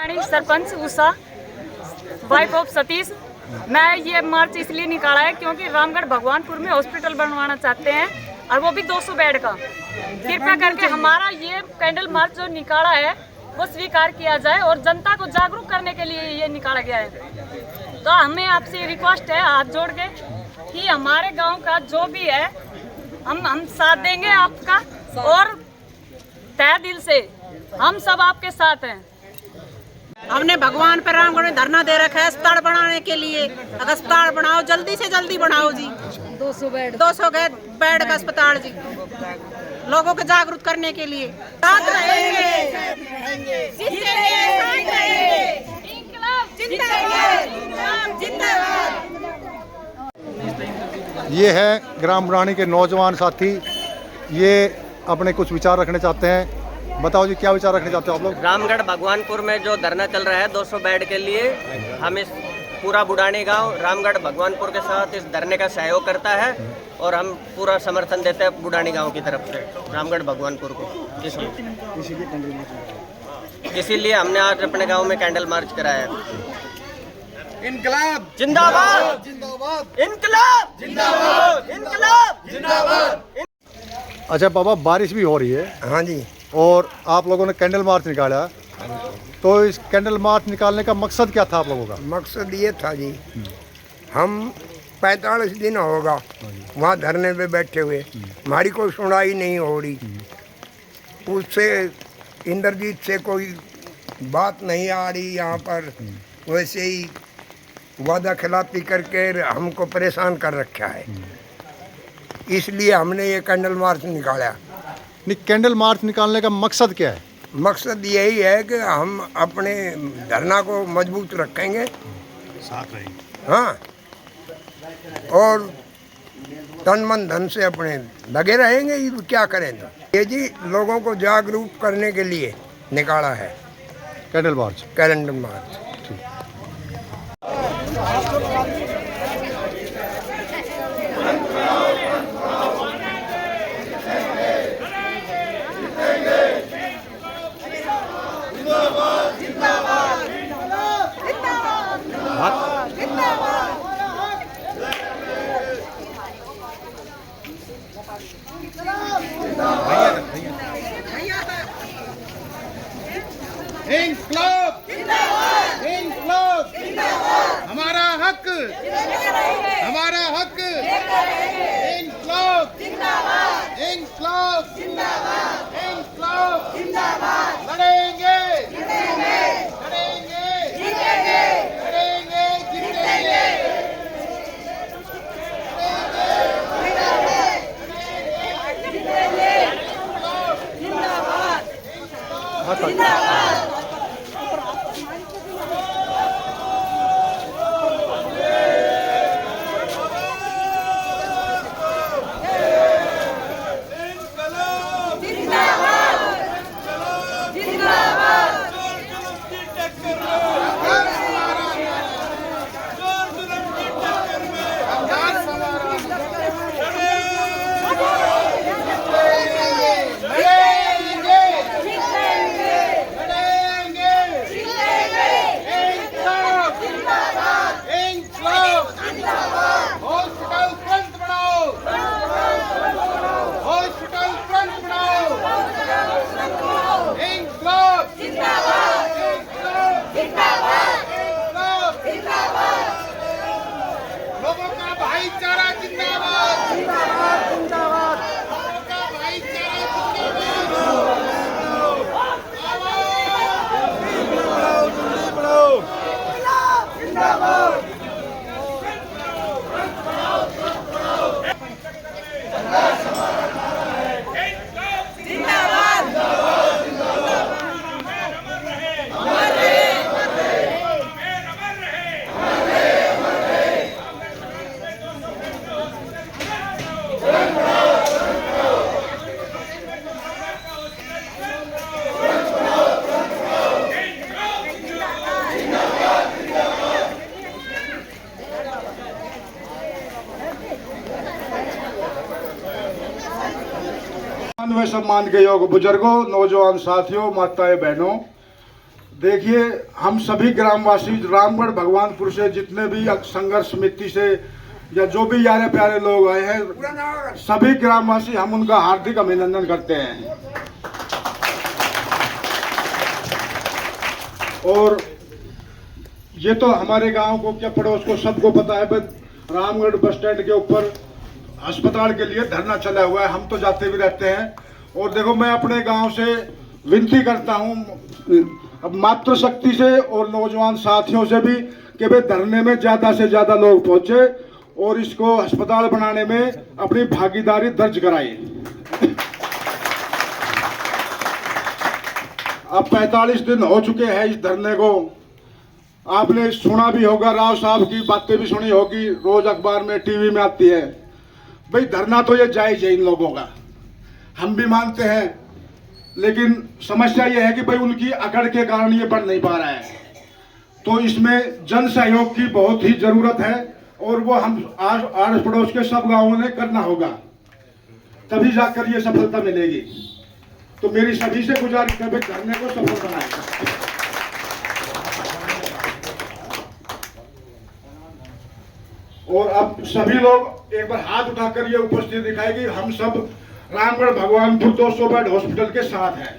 Rani sarpanch Usha, wife of Satish. मैं ये मार्च इसलिए निकाला है क्योंकि रामगढ़ भगवानपुर में हॉस्पिटल बनवाना चाहते हैं और वो भी 200 बेड का। कृपया करके हमारा ये कैंडल मार्च जो निकाला है वो स्वीकार किया जाए और जनता को जागरूक करने के लिए ये निकाला गया है। तो हमें आपसे रिक्वेस्ट है हाथ जोड़ के कि हमारे गांव का जो भी है हम साथ देंगे आपका, और तहे दिल से हम सब आपके साथ हैं। हमने भगवान पर रामगढ़ में धरना दे रखा है अस्पताल बनाने के लिए। अगर अस्पताल बनाओ, जल्दी से जल्दी बनाओ जी। 200 बेड का अस्पताल जी, लोगों को जागरूक करने के लिए। साथ रहेंगे। ये है ग्राम बुढ़ानी के नौजवान साथी, ये अपने कुछ विचार रखने चाहते हैं। बताओ जी, क्या विचार रखने चाहते हो आप लोग? रामगढ़ भगवानपुर में जो धरना चल रहा है 200 बेड के लिए, हम इस पूरा बुढ़ानी गांव रामगढ़ भगवानपुर के साथ इस धरने का सहयोग करता है और हम पूरा समर्थन देते हैं बुढ़ानी गांव की तरफ से रामगढ़ भगवानपुर को। इसीलिए हमने आज अपने गांव में कैंडल मार्च कराया है। इनकलाब जिंदाबाद, जिंदाबाद, इनकलाब जिंदाबाद, इनकलाब जिंदाबाद। अच्छा बाबा, बारिश भी हो रही है। हाँ जी। और आप लोगों ने कैंडल मार्च निकाला, तो इस कैंडल मार्च निकालने का मकसद क्या था आप लोगों का? मकसद ये था जी, हम 45 दिन होगा वहाँ धरने पे बैठे हुए, हमारी कोई सुनाई नहीं हो रही। उससे इंद्रजीत से कोई बात नहीं आ रही यहाँ पर, वैसे ही वादा खिलाफी करके हमको परेशान कर रखा है। इसलिए हमने ये कैंडल मार्च निकाला। नहीं, कैंडल मार्च निकालने का मकसद क्या है? मकसद यही है कि हम अपने धरना को मजबूत रखेंगे, साथ रहेंगे। हाँ, और तन मन धन से अपने लगे रहेंगे। ये क्या करें तो ये जी लोगों को जागरूक करने के लिए निकाला है कैंडल मार्च। Candle march. इंक्लाब इंक्लाब, हमारा हक, हमारा हक। इंक्लाब इंक्लाब इंक्लाब, लड़ेंगे लड़ेंगे लड़ेंगे जीतेंगे। लोगों का भाईचारा जिंदाबाद, जिंदाबाद, जिंदाबाद। लोगों का भाईचारा जिंदाबाद, जिंदाबाद। व सम्मान के योग बुजुर्गों, नौजवान साथियों, माताएं बहनों, देखिए, हम सभी ग्रामवासी रामगढ़ भगवानपुर से जितने भी संघर्ष समिति से या जो भी यारे प्यारे लोग आए हैं, सभी ग्रामवासी हम उनका हार्दिक अभिनंदन करते हैं। और ये तो हमारे गांव को क्या पड़ोस को सबको पता है, रामगढ़ बस स्टैंड के ऊपर अस्पताल के लिए धरना चला हुआ है, हम तो जाते भी रहते हैं। और देखो, मैं अपने गांव से विनती करता हूं अब मातृशक्ति से और नौजवान साथियों से भी कि वे धरने में ज़्यादा से ज़्यादा लोग पहुंचे और इसको अस्पताल बनाने में अपनी भागीदारी दर्ज कराए। अब 45 दिन हो चुके हैं इस धरने को। आपने सुना भी होगा, राव साहब की बातें भी सुनी होगी, रोज अखबार में टीवी में आती है। भाई धरना तो ये जायज है इन लोगों का, हम भी मानते हैं, लेकिन समस्या ये है कि भाई उनकी अकड़ के कारण ये बढ़ नहीं पा रहा है। तो इसमें जन सहयोग की बहुत ही जरूरत है और वो हम आस पड़ोस के सब गांवों ने करना होगा, तभी जाकर ये सफलता मिलेगी। तो मेरी सभी से गुजारिश है, धरने को सफल बनाएं। और अब सभी लोग एक बार हाथ उठाकर ये उपस्थिति दिखाए कि हम सब रामगढ़ भगवानपुर 200 बेड हॉस्पिटल के साथ हैं।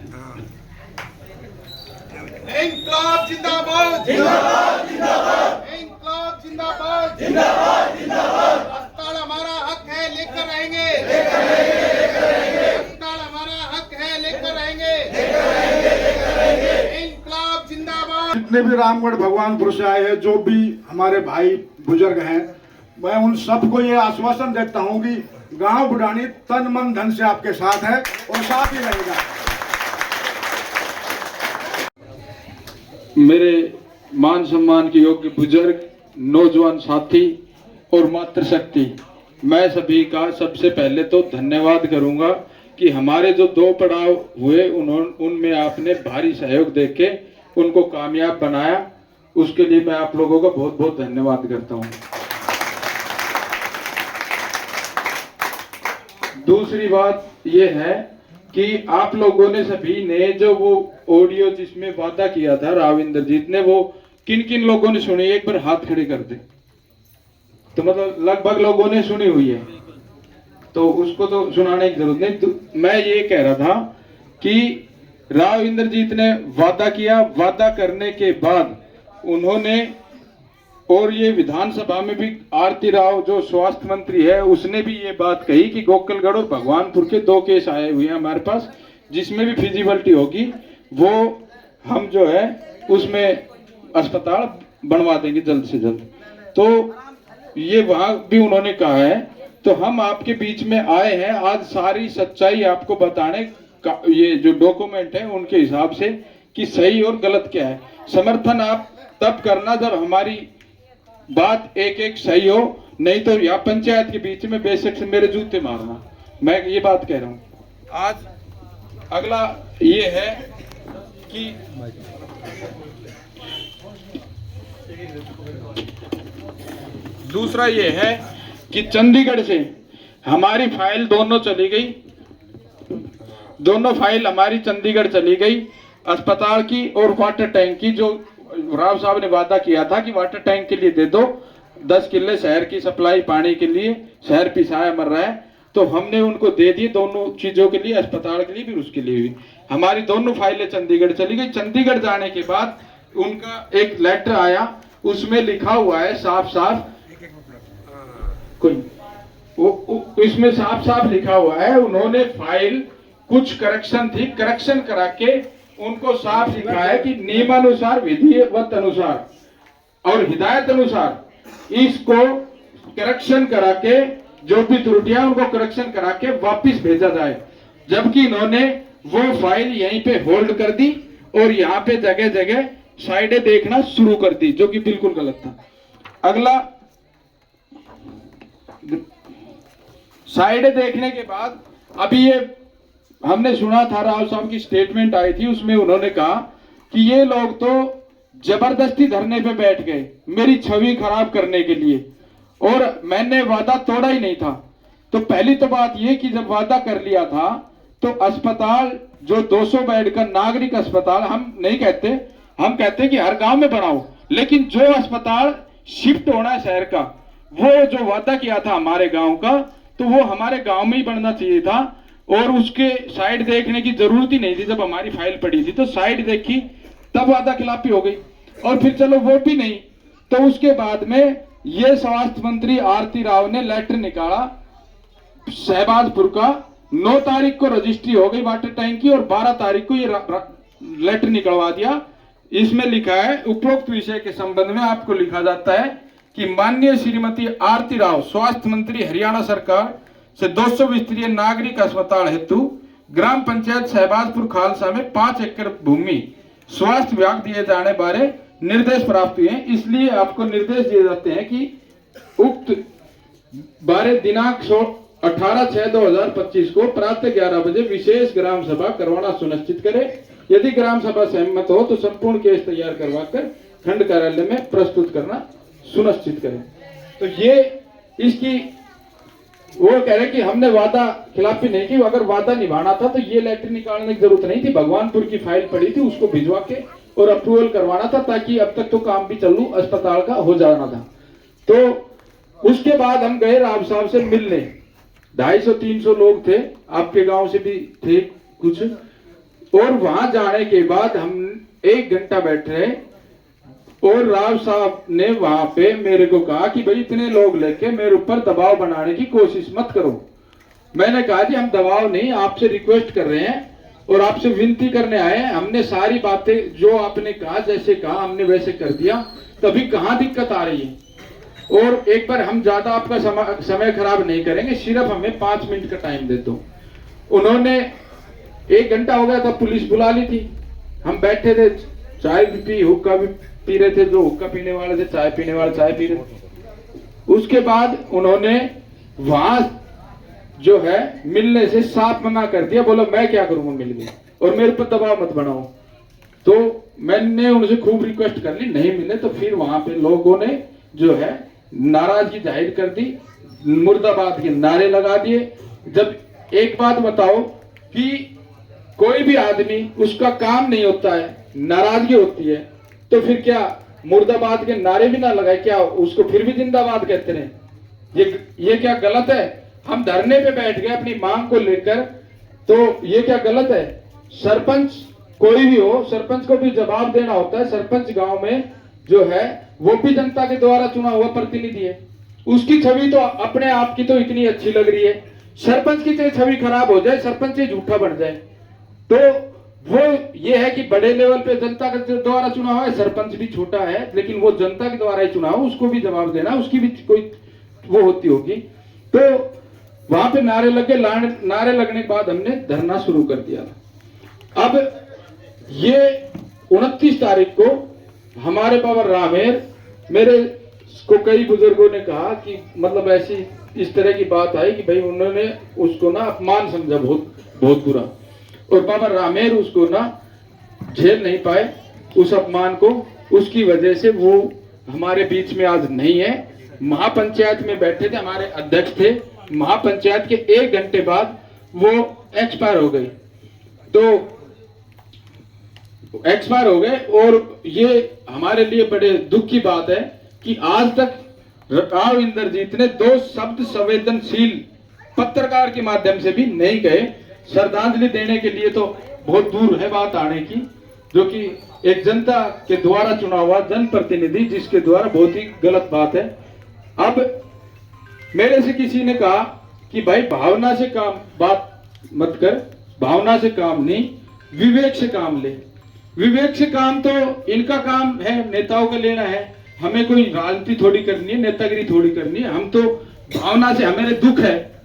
इंकलाब जिंदाबाद, जिंदाबाद, जिंदाबाद। इंकलाब जिंदाबाद, जिंदाबाद, जिंदाबाद। अस्पताल हमारा हक है, लेकर रहेंगे, लेकर रहेंगे, लेकर रहेंगे। अस्पताल हमारा हक है, लेकर रहेंगे, लेकर रहेंगे, लेकर रहेंगे। इंकलाब जिंदाबाद। जितने भी रामगढ़ भगवानपुर से आए हैं, जो भी हमारे भाई बुजुर्ग हैं, मैं उन सबको ये आश्वासन देता हूं कि गांव बुढ़ानी तन मन धन से आपके साथ है और साथ ही रहेगा। मेरे मान सम्मान के योग्य बुजुर्ग, नौजवान साथी और मातृशक्ति, मैं सभी का सबसे पहले तो धन्यवाद करूंगा कि हमारे जो 2 पड़ाव हुए उनमें आपने भारी सहयोग देके उनको कामयाब बनाया। उसके लिए मैं आप लोगों का बहुत बहुत धन्यवाद करता हूं। दूसरी बात यह है कि आप लोगों ने सभी ने जो वो ऑडियो जिसमें वादा किया था राव इंद्रजीत ने, वो किन किन लोगों ने सुनी, एक बार हाथ खड़े कर दे। तो मतलब लगभग लोगों ने सुनी हुई है, तो उसको तो सुनाने की जरूरत नहीं। तो मैं ये कह रहा था कि राव इंद्रजीत ने वादा किया, वादा करने के बाद उन्होंने, और ये विधानसभा में भी आरती राव जो स्वास्थ्य मंत्री है उसने भी ये बात कही कि गोकलगढ़ और भगवानपुर के 2 केस आए हुए हैं हमारे पास, जिसमें भी फिजिबिलिटी होगी वो हम जो है उसमें अस्पताल बनवा देंगे जल्द से जल्द। तो ये वहां भी उन्होंने कहा है। तो हम आपके बीच में आए हैं आज सारी सच्चाई आपको बताने का, ये जो डॉक्यूमेंट है उनके हिसाब से कि सही और गलत क्या है। समर्थन आप तब करना जब हमारी बात एक एक सही हो, नहीं तो यहाँ पंचायत के बीच में बेशक से मेरे जूते मारना, मैं ये बात कह रहा हूँ। आज अगला ये है कि दूसरा ये है कि चंडीगढ़ से हमारी फाइल दोनों चली गई, दोनों फाइल हमारी चंडीगढ़ चली गई, अस्पताल की और वाटर टैंक की। जो राव साहब ने वादा किया था कि वाटर टैंक के लिए दे दो 10 किले शहर की सप्लाई पानी के लिए, शहर पिसाया मर रहा है, तो हमने उनको दे दिए दोनों चीजों के लिए, अस्पताल के लिए भी उसके लिए भी। हमारी दोनों फाइलें चंडीगढ़ चली गई। चंडीगढ़ जाने के बाद उनका एक लेटर आया, उसमें लिखा हुआ है साफ साफ, कोई इसमें साफ साफ लिखा हुआ है, उन्होंने फाइल कुछ करेक्शन थी, करेक्शन करा के उनको साफ लिखा है कि नियमानुसार, विधिवत अनुसार और हिदायत अनुसार इसको करेक्शन करा के, जो भी त्रुटियां उनको करेक्शन करा के वापिस भेजा जाए। जबकि इन्होंने वो फाइल यहीं पे होल्ड कर दी और यहाँ पे जगह जगह साइडें देखना शुरू कर दी, जो कि बिल्कुल गलत था। अगला, साइडें देखने के बाद अभी ये हमने सुना था, राव साहब की स्टेटमेंट आई थी, उसमें उन्होंने कहा कि ये लोग तो जबरदस्ती धरने पे बैठ गए मेरी छवि खराब करने के लिए, और मैंने वादा तोड़ा ही नहीं था। तो पहली तो बात ये कि जब वादा कर लिया था तो अस्पताल जो 200 बेड का नागरिक अस्पताल, हम नहीं कहते हम कहते हैं कि हर गांव में बनाओ, लेकिन जो अस्पताल शिफ्ट होना है शहर का, वो जो वादा किया था हमारे गांव का, तो वो हमारे गांव में ही बनना चाहिए था। और उसके साइड देखने की जरूरत ही नहीं थी। जब हमारी फाइल पड़ी थी तो साइड देखी, तब वादा खिलाफी हो गई। और फिर चलो वो भी नहीं, तो उसके बाद में ये स्वास्थ्य मंत्री आरती राव ने लेटर निकाला शहबाजपुर का। 9 तारीख को रजिस्ट्री हो गई वाटर टैंक की और 12 तारीख को ये लेटर निकलवा दिया। इसमें लिखा है, उपरोक्त विषय के संबंध में आपको लिखा जाता है कि माननीय श्रीमती आरती राव, स्वास्थ्य मंत्री हरियाणा सरकार से 200 बिस्तरीय नागरिक अस्पताल हेतु ग्राम पंचायत शहबाजपुर खालसा में 5 एकड़ भूमि स्वास्थ्य विभाग दिए जाने बारे निर्देश प्राप्त हुए हैं। इसलिए आपको निर्देश दिए जाते हैं कि उक्त बारे दिनांक 18/6/2025 को प्रातः 11 बजे विशेष ग्राम सभा करवाना सुनिश्चित करें। यदि ग्राम सभा सहमत हो तो संपूर्ण केस तैयार करवाकर खंड कार्यालय में प्रस्तुत करना सुनिश्चित करें। तो ये इसकी वो कह रहे कि हमने वादा खिलाफी नहीं की। अगर वादा निभाना था तो ये लेटर निकालने की जरूरत नहीं थी। भगवानपुर की फाइल पड़ी थी, उसको भिजवा के और अप्रूवल करवाना था, ताकि अब तक तो काम भी चालू अस्पताल का हो जाना था। तो उसके बाद हम गए राव साहब से मिलने। 250-300 लोग थे, आपके गांव से भी थे कुछ। और वहां जाने के बाद हम 1 घंटा बैठ रहे और राव साहब ने वहां पे मेरे को कहा कि भाई इतने लोग लेके मेरे ऊपर दबाव बनाने की कोशिश मत करो। मैंने कहा जी हम दबाव नहीं, आपसे रिक्वेस्ट कर रहे हैं और आपसे विनती करने आए हैं। हमने सारी बातें जो आपने कहा, जैसे कहा हमने वैसे कर दिया, तभी कहाँ दिक्कत आ रही है। और एक बार हम ज्यादा आपका समय खराब नहीं करेंगे, सिर्फ हमें 5 मिनट का टाइम दे दो। उन्होंने 1 घंटा हो गया था, पुलिस बुला ली थी। हम बैठे थे, चाय भी पी, हुक्का भी पी रहे थे। जो हुक्का पीने वाले थे, चाय पीने वाले चाय पी रहे थे। उसके बाद उन्होंने वहां जो है मिलने से साफ मना कर दिया। बोला मैं क्या करूंगा मिल गया और मेरे पर दबाव मत बनाओ। तो मैंने उनसे खूब रिक्वेस्ट कर ली, नहीं मिले। तो फिर वहां पे लोगों ने जो है नाराजगी जाहिर कर दी, मुर्दाबाद के नारे लगा दिए। जब एक बात बताओ कि कोई भी आदमी उसका काम नहीं होता है, नाराजगी होती है, तो फिर क्या मुर्दाबाद के नारे भी ना लगाए क्या? उसको फिर भी जिंदाबाद कहते रहे? ये क्या गलत है? हम धरने पे बैठ गए अपनी मांग को लेकर, तो ये क्या गलत है? सरपंच कोई भी हो, सरपंच को भी जवाब देना होता है। सरपंच गांव में जो है वो भी जनता के द्वारा चुना हुआ प्रतिनिधि है। उसकी छवि तो अपने आप की तो इतनी अच्छी लग रही है, सरपंच की छवि खराब हो जाए, सरपंच ही झूठा बन जाए, तो वो ये है कि बड़े लेवल पे जनता के द्वारा चुना हुआ है, सरपंच भी छोटा है लेकिन वो जनता के द्वारा ही चुना हो, उसको भी जवाब देना, उसकी भी कोई वो होती होगी। तो वहां पे नारे लगे, नारे लगने के बाद हमने धरना शुरू कर दिया। अब ये 29 तारीख को हमारे बाबा रामेर, मेरे को कई बुजुर्गों ने कहा कि मतलब ऐसी इस तरह की बात आई कि भाई उन्होंने उसको ना अपमान समझा, बहुत बुरा, और बाबा रामेर उसको ना झेल नहीं पाए उस अपमान को। उसकी वजह से वो हमारे बीच में आज नहीं है। महापंचायत में बैठे थे, हमारे अध्यक्ष थे, महापंचायत के 1 घंटे बाद वो एक्सपायर हो गए। तो एक्सपायर हो गए और ये हमारे लिए बड़े दुख की बात है कि आज तक राव इंद्रजीत ने 2 शब्द संवेदनशील पत्रकार के माध्यम से भी नहीं कहे। श्रद्धांजलि देने के लिए तो बहुत दूर है बात आने की, जो कि एक जनता के द्वारा चुना हुआ जनप्रतिनिधि, जिसके द्वारा बहुत ही गलत बात है। अब मेरे से किसी ने कहा कि भाई भावना से काम बात मत कर, भावना से काम नहीं, विवेक से काम ले। विवेक से काम तो इनका काम है, नेताओं का लेना है, हमें कोई राजनीति थोड़ी करनी है, नेतागिरी थोड़ी करनी है। हम तो भावना से, हमारे दुख है,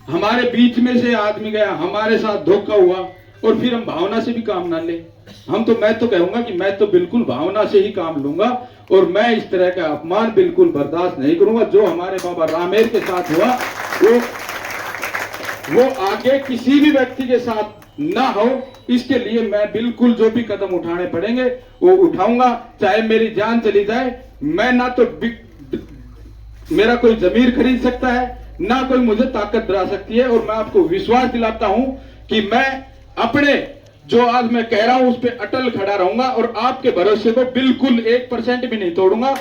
हमारे बीच में से आदमी गया, हमारे साथ धोखा हुआ और फिर हम भावना से भी काम ना ले। मैं तो कहूंगा कि मैं तो बिल्कुल भावना से ही काम लूंगा और मैं इस तरह का अपमान बिल्कुल बर्दाश्त नहीं करूंगा। जो हमारे बाबा रामेर के साथ हुआ वो आगे किसी भी व्यक्ति के साथ ना हो, इसके लिए मैं बिल्कुल जो भी कदम उठाने पड़ेंगे वो उठाऊंगा, चाहे मेरी जान चली जाए। मैं ना तो मेरा कोई जमीर खरीद सकता है, ना कोई मुझे ताकत दिला सकती है। और मैं आपको विश्वास दिलाता हूं कि मैं अपने जो आज मैं कह रहा हूं उस पर अटल खड़ा रहूंगा और आपके भरोसे को बिल्कुल 1% भी नहीं तोड़ूंगा।